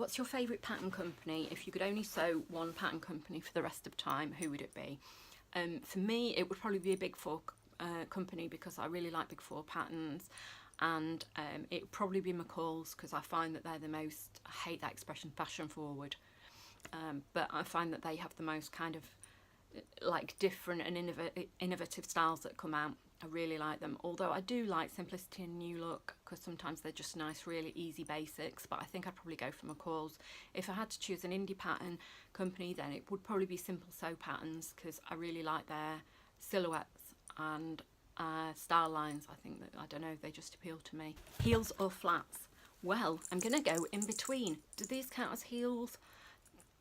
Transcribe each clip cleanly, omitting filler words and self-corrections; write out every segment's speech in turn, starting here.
What's your favourite pattern company? If you could only sew one pattern company for the rest of time, who would it be? For me, it would probably be a Big Four company, because I really like Big Four patterns, and it would probably be McCall's, because I find that they're the most, I hate that expression, fashion forward, but I find that they have the most kind of like different and innovative styles that come out. I really like them, although I do like simplicity and new look, because sometimes they're just nice, really easy basics. But I think I'd probably go for McCall's. If I had to choose an indie pattern company, then it would probably be Simple Sew Patterns, because I really like their silhouettes and style lines. I think that, I don't know, they just appeal to me. Heels or flats? Well, I'm gonna go in between. Do these count as heels?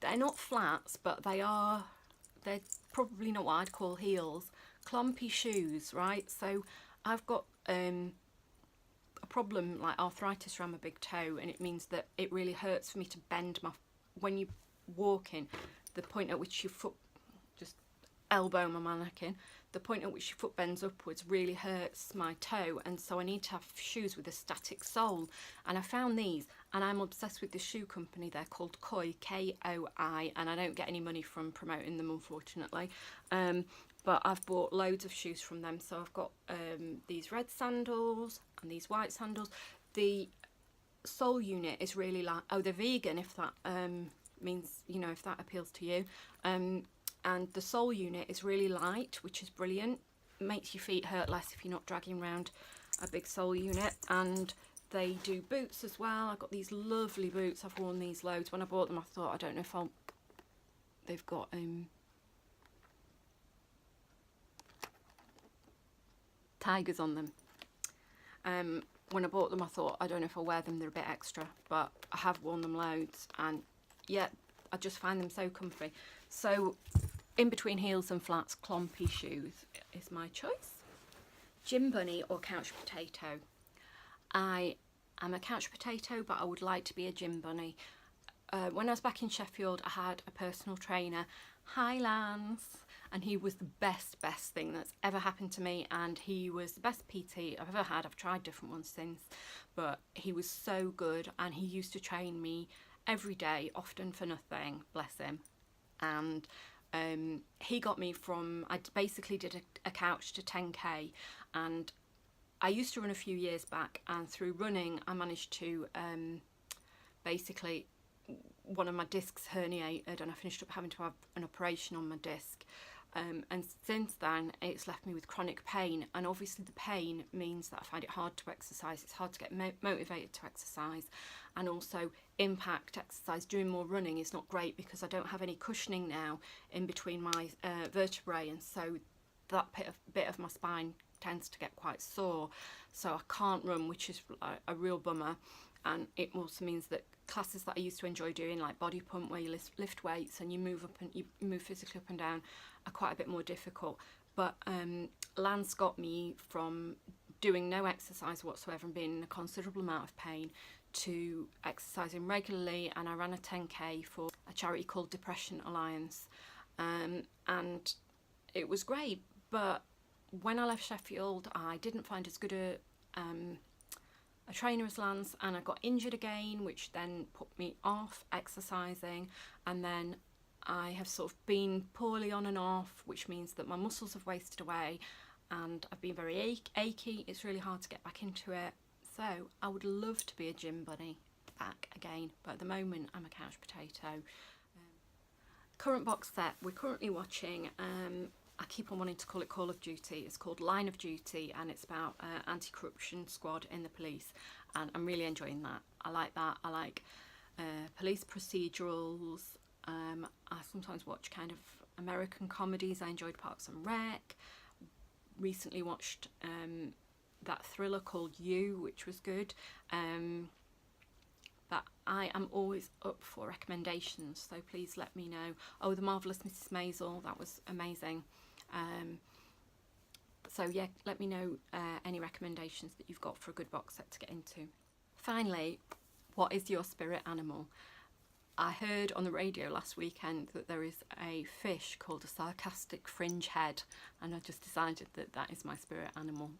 They're not flats, but they're probably not what I'd call heels. Clumpy shoes, right? So I've got a problem, like arthritis around my big toe, and it means that it really hurts for me to bend my, when you're walking, the point at which your foot, just elbow my mannequin, the point at which your foot bends upwards really hurts my toe, and so I need to have shoes with a static sole. And I found these, and I'm obsessed with this shoe company. They're called Koi, K-O-I, and I don't get any money from promoting them, unfortunately. But I've bought loads of shoes from them. So I've got these red sandals and these white sandals. The sole unit is really like, oh, they're vegan, if that means, you know, if that appeals to you. And the sole unit is really light, which is brilliant. Makes your feet hurt less if you're not dragging around a big sole unit. And they do boots as well. I've got these lovely boots. I've worn these loads. When I bought them, I thought, I don't know if I'll... They've got... tigers on them. When I bought them, I thought, I don't know if I'll wear them, they're a bit extra, but I have worn them loads, and yeah, I just find them so comfy. So in between heels and flats, clumpy shoes is my choice. Gym bunny or couch potato? I am a couch potato, but I would like to be a gym bunny. When I was back in Sheffield, I had a personal trainer. Hi Lance. And he was the best thing that's ever happened to me, and he was the best PT I've ever had. I've tried different ones since, but he was so good, and he used to train me every day, often for nothing, bless him. And he got me from, I basically did a couch to 10k, and I used to run a few years back, and through running I managed to basically, one of my discs herniated, and I finished up having to have an operation on my disc. And since then it's left me with chronic pain, and obviously the pain means that I find it hard to exercise. It's hard to get motivated to exercise, and also impact exercise. Doing more running is not great because I don't have any cushioning now in between my vertebrae, and so that bit of my spine tends to get quite sore, so I can't run, which is a real bummer. And it also means that classes that I used to enjoy doing, like body pump, where you lift weights and you move up and you move physically up and down, are quite a bit more difficult. But Lance got me from doing no exercise whatsoever and being in a considerable amount of pain to exercising regularly, and I ran a 10k for a charity called Depression Alliance, and it was great. But when I left Sheffield, I didn't find as good a trainer as Lance, and I got injured again, which then put me off exercising, and then I have sort of been poorly on and off, which means that my muscles have wasted away, and I've been very achy. It's really hard to get back into it. So I would love to be a gym bunny back again, but at the moment I'm a couch potato. Current box set, we're currently watching, I keep on wanting to call it Call of Duty. It's called Line of Duty, and it's about anti-corruption squad in the police, and I'm really enjoying that. I like that. I like police procedurals. I sometimes watch kind of American comedies. I enjoyed Parks and Rec. Recently watched that thriller called You, which was good. But I am always up for recommendations, so please let me know. Oh, The Marvellous Mrs. Maisel, that was amazing. So yeah, let me know any recommendations that you've got for a good box set to get into. Finally, what is your spirit animal? I heard on the radio last weekend that there is a fish called a sarcastic fringe head, and I just decided that that is my spirit animal.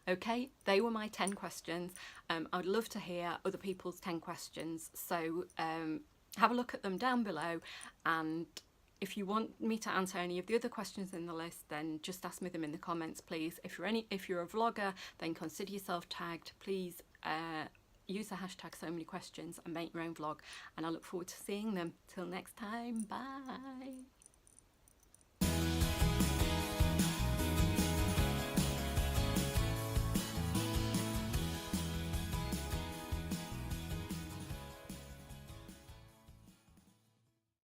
Okay, they were my 10 questions. I'd love to hear other people's 10 questions, so have a look at them down below, and if you want me to answer any of the other questions in the list, then just ask me them in the comments, please. If you're a vlogger, then consider yourself tagged. Please use the hashtag so many questions and make your own vlog, and I look forward to seeing them. Till next time, bye.